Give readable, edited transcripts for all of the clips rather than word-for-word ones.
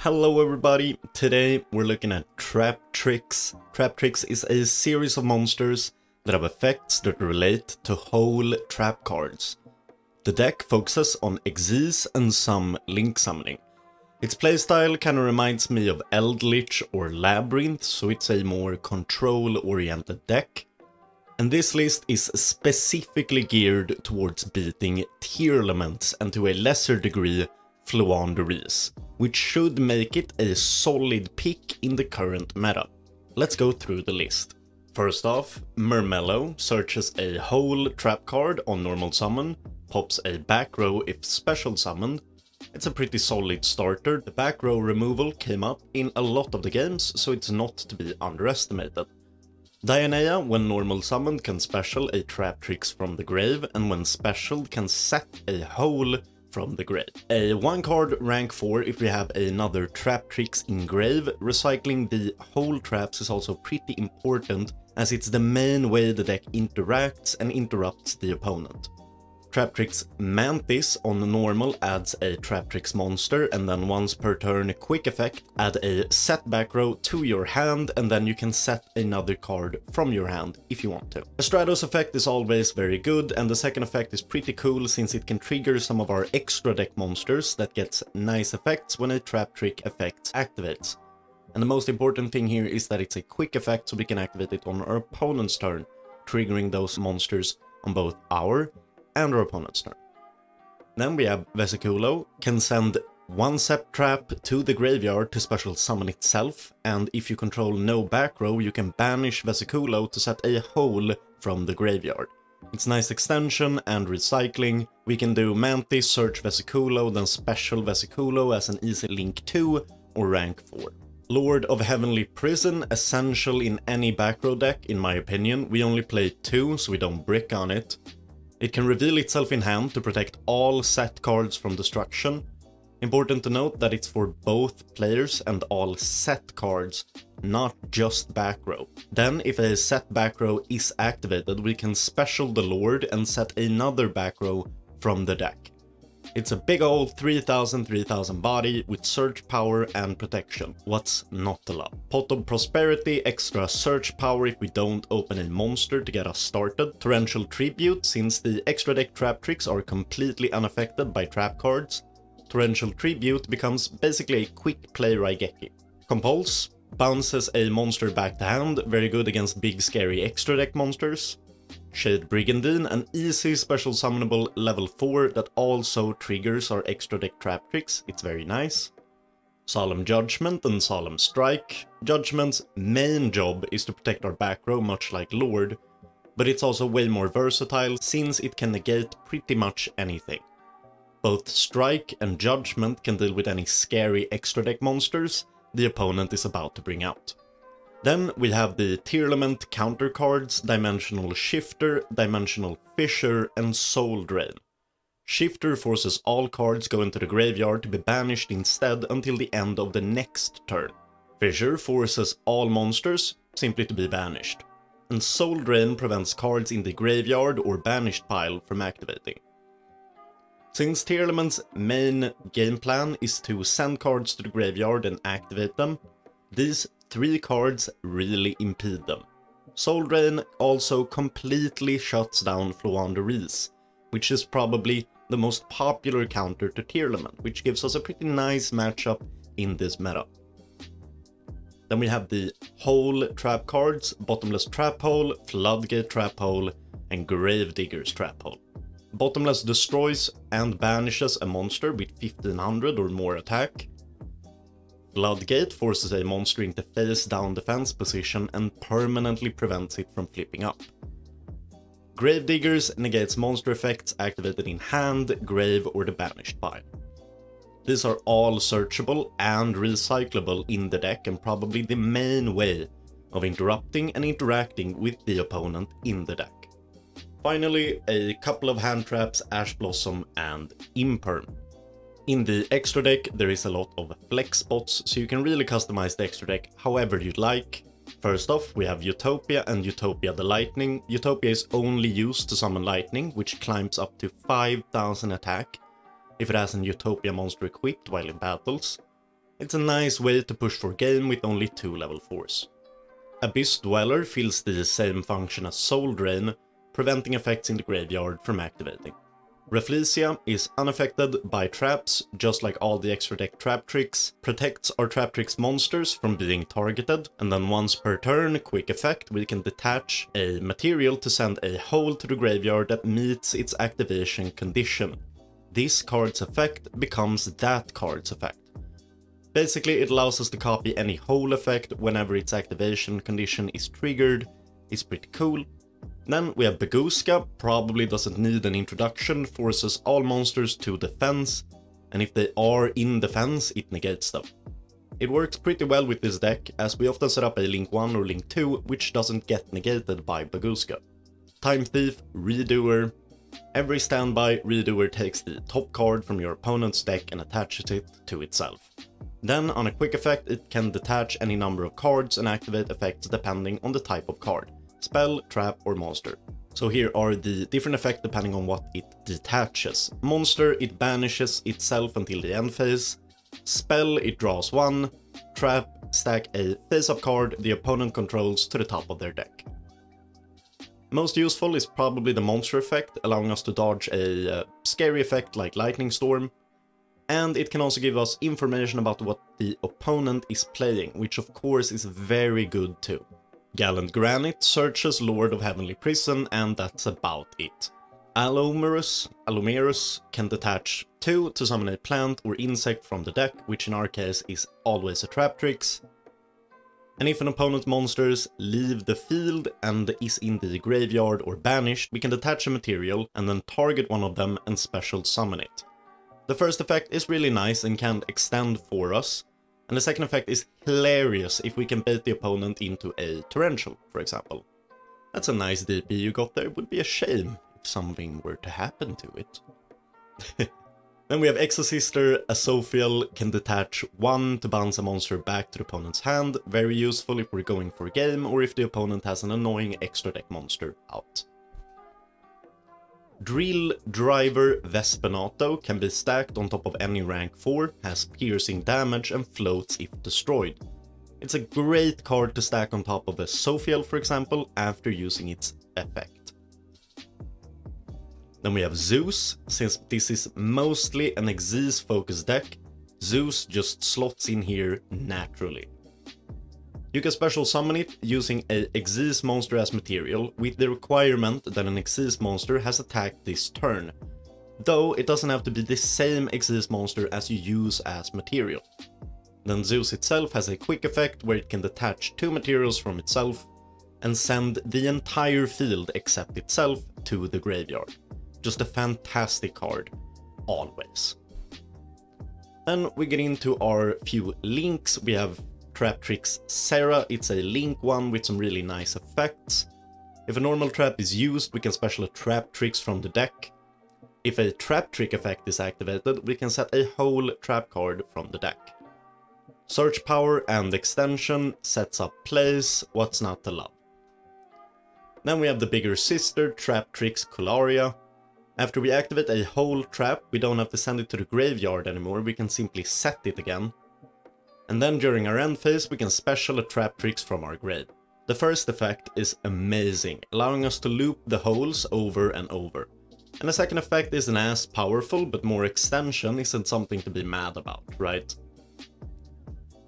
Hello everybody, today we're looking at Traptrix. Traptrix is a series of monsters that have effects that relate to whole trap cards. The deck focuses on Xyz and some link summoning. Its playstyle kinda reminds me of Eldritch or Labyrinth, so it's a more control-oriented deck. And this list is specifically geared towards beating Tearlaments and to a lesser degree Floowandereeze, which should make it a solid pick in the current meta. Let's go through the list. First off, Mermello searches a whole trap card on normal summon, pops a back row if special summoned. It's a pretty solid starter. The back row removal came up in a lot of the games, so it's not to be underestimated. Dionea, when normal summoned, can special a Traptrix from the grave, and when specialed can set a whole from the grave. A 1-card rank 4 if we have another Traptrix in grave. Recycling the whole traps is also pretty important, as it's the main way the deck interacts and interrupts the opponent. Traptrix Mantis on normal adds a Traptrix monster, and then once per turn quick effect, add a set back row to your hand, and then you can set another card from your hand if you want to. The Stratos effect is always very good, and the second effect is pretty cool since it can trigger some of our extra deck monsters that gets nice effects when a Traptrix effect activates. And the most important thing here is that it's a quick effect, so we can activate it on our opponent's turn, triggering those monsters on both our and our opponent's turn. Then we have Vesiculo, can send one Sept Trap to the graveyard to special summon itself, and if you control no back row, you can banish Vesiculo to set a hole from the graveyard. It's nice extension and recycling. We can do Mantis, search Vesiculo, then special Vesiculo as an easy link 2 or rank 4. Lord of Heavenly Prison, essential in any back row deck in my opinion. We only play 2, so we don't brick on it. It can reveal itself in hand to protect all set cards from destruction. Important to note that it's for both players and all set cards, not just back row. Then, if a set back row is activated, we can special the Lord and set another back row from the deck. It's a big old 3000 body with search power and protection. What's not to love? Pot of Prosperity, extra search power if we don't open a monster to get us started. Torrential Tribute, since the extra deck Traptrix are completely unaffected by trap cards. Torrential Tribute becomes basically a quick play Raigeki. Compulse, bounces a monster back to hand, very good against big scary extra deck monsters. Shade Brigandine, an easy special summonable level 4 that also triggers our extra deck Traptrix, it's very nice. Solemn Judgment and Solemn Strike. Judgment's main job is to protect our back row, much like Lord, but it's also way more versatile since it can negate pretty much anything. Both Strike and Judgment can deal with any scary extra deck monsters the opponent is about to bring out. Then we have the Tearlament counter cards, Dimensional Shifter, Dimensional Fissure, and Soul Drain. Shifter forces all cards go into the graveyard to be banished instead until the end of the next turn. Fissure forces all monsters simply to be banished. And Soul Drain prevents cards in the graveyard or banished pile from activating. Since Tearlament's main game plan is to send cards to the graveyard and activate them, these 3 cards really impede them. Soul Drain also completely shuts down Floowandereeze, which is probably the most popular counter to Tearlament, which gives us a pretty nice matchup in this meta. Then we have the whole trap cards, Bottomless Trap Hole, Floodgate Trap Hole, and Gravedigger's Trap Hole. Bottomless destroys and banishes a monster with 1500 or more attack. Floodgate forces a monster into face down defense position and permanently prevents it from flipping up. Gravediggers negates monster effects activated in hand, grave, or the banished pile. These are all searchable and recyclable in the deck and probably the main way of interrupting and interacting with the opponent in the deck. Finally, a couple of hand traps, Ash Blossom and Imperm. In the extra deck, there is a lot of flex spots, so you can really customize the extra deck however you'd like. First off, we have Utopia and Utopia the Lightning. Utopia is only used to summon lightning, which climbs up to 5000 attack if it has an Utopia monster equipped while in battles. It's a nice way to push for game with only 2 level 4s. Abyss Dweller fills the same function as Soul Drain, preventing effects in the graveyard from activating. Rafflesia is unaffected by traps, just like all the extra deck Traptrix, protects our Traptrix monsters from being targeted, and then once per turn, quick effect, we can detach a material to send a hole to the graveyard that meets its activation condition. This card's effect becomes that card's effect. Basically, it allows us to copy any hole effect whenever its activation condition is triggered. It's pretty cool. Then we have Baguska, probably doesn't need an introduction, forces all monsters to defense, and if they are in defense, it negates them. It works pretty well with this deck, as we often set up a Link 1 or Link 2, which doesn't get negated by Baguska. Time Thief, Redoer. Every standby, Redoer takes the top card from your opponent's deck and attaches it to itself. Then, on a quick effect, it can detach any number of cards and activate effects depending on the type of card. Spell, trap, or monster. So here are the different effects depending on what it detaches. Monster, it banishes itself until the end phase. Spell, it draws 1. Trap, stack a face-up card the opponent controls to the top of their deck. Most useful is probably the monster effect, allowing us to dodge a scary effect like Lightning Storm. And it can also give us information about what the opponent is playing, which of course is very good too. Gallant Granite searches Lord of Heavenly Prison, and that's about it. Allomerus can detach 2 to summon a plant or insect from the deck, which in our case is always a Traptrix. And if an opponent's monsters leave the field and is in the graveyard or banished, we can detach a material and then target one of them and special summon it. The first effect is really nice and can extend for us, and the second effect is hilarious if we can bait the opponent into a Torrential, for example. That's a nice DP you got there. It would be a shame if something were to happen to it. Then we have Exosister. A Sophiel can detach 1 to bounce a monster back to the opponent's hand. Very useful if we're going for a game or if the opponent has an annoying extra deck monster out. Drill Driver Vespenato can be stacked on top of any rank 4, has piercing damage and floats if destroyed. It's a great card to stack on top of a Sophiel, for example, after using its effect. Then we have Zeus. Since this is mostly an Xyz focused deck, Zeus just slots in here naturally. You can special summon it using a Xyz monster as material, with the requirement that an Xyz monster has attacked this turn. Though it doesn't have to be the same Xyz monster as you use as material. Then Zeus itself has a quick effect where it can detach 2 materials from itself and send the entire field except itself to the graveyard. Just a fantastic card, always. Then we get into our few links. We have Traptrix Serra. It's a link one with some really nice effects. If a normal trap is used, we can special a Traptrix from the deck. If a Traptrix effect is activated, we can set a whole trap card from the deck. Search power and extension sets up plays, what's not to love. Then we have the bigger sister, Traptrix Colaria. After we activate a whole trap, we don't have to send it to the graveyard anymore, we can simply set it again. And then during our end phase, we can special a Traptrix from our grave. The first effect is amazing, allowing us to loop the holes over and over. And the second effect isn't as powerful, but more extension isn't something to be mad about, right?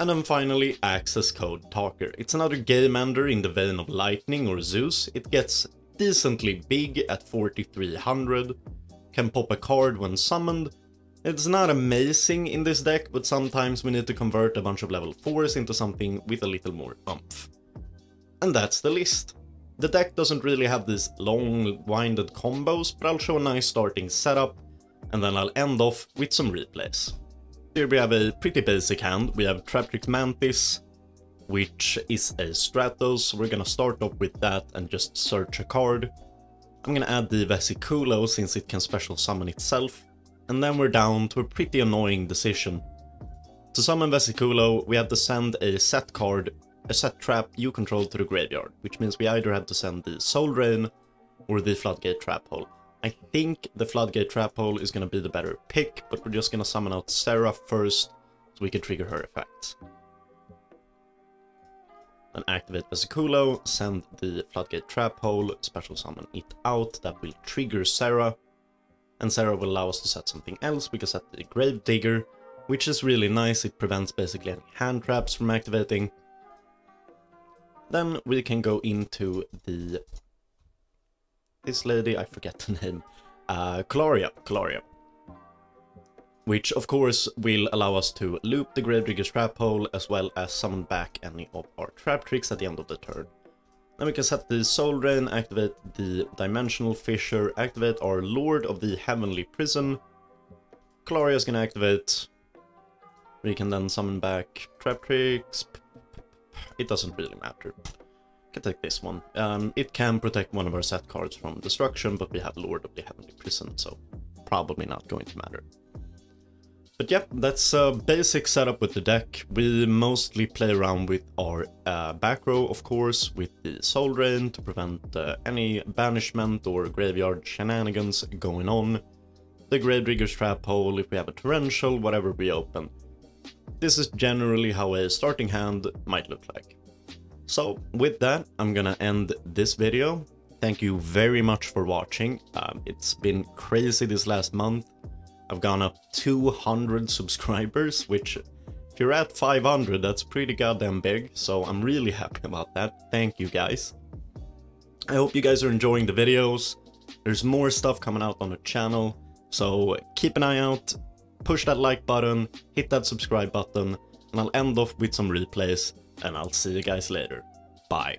And then finally, Access Code Talker. It's another game ender in the vein of Lightning or Zeus. It gets decently big at 4300, can pop a card when summoned. It's not amazing in this deck, but sometimes we need to convert a bunch of level 4s into something with a little more oomph. And that's the list. The deck doesn't really have these long-winded combos, but I'll show a nice starting setup, and then I'll end off with some replays. Here we have a pretty basic hand. We have Traptrix Mantis, which is a Stratos, so we're gonna start off with that and just search a card. I'm gonna add the Vesiculo since it can special summon itself, and then we're down to a pretty annoying decision. To summon Vesiculo, we have to send a set card, a set trap you control to the graveyard, which means we either have to send the Soul Drain or the Floodgate Trap Hole. I think the Floodgate Trap Hole is gonna be the better pick, but we're just gonna summon out Serra first so we can trigger her effects. Then activate Vesiculo, send the Floodgate Trap Hole, special summon it out, that will trigger Serra. And Serra will allow us to set something else. We can set the Grave Digger, which is really nice. It prevents basically any hand traps from activating. Then we can go into this lady, I forget the name, Colaria. Which of course will allow us to loop the Gravedigger's Trap Hole as well as summon back any of our Traptrix at the end of the turn. Then we can set the Soul Drain, activate the Dimensional Fissure, activate our Lord of the Heavenly Prison. Colaria is gonna activate. We can then summon back Traptrix. It doesn't really matter. Can take this one. It can protect one of our set cards from destruction, but we have Lord of the Heavenly Prison, so probably not going to matter. But yeah, that's a basic setup with the deck. We mostly play around with our back row, of course, with the Soul Drain to prevent any banishment or graveyard shenanigans going on. The Gravedigger's Trap Hole, if we have a Torrential, whatever we open. This is generally how a starting hand might look like. So with that, I'm gonna end this video. Thank you very much for watching. It's been crazy this last month. I've gone up 200 subscribers, which if you're at 500, that's pretty goddamn big, so I'm really happy about that. Thank you guys. I hope you guys are enjoying the videos. There's more stuff coming out on the channel, so keep an eye out, push that like button, hit that subscribe button, and I'll end off with some replays, and I'll see you guys later. Bye.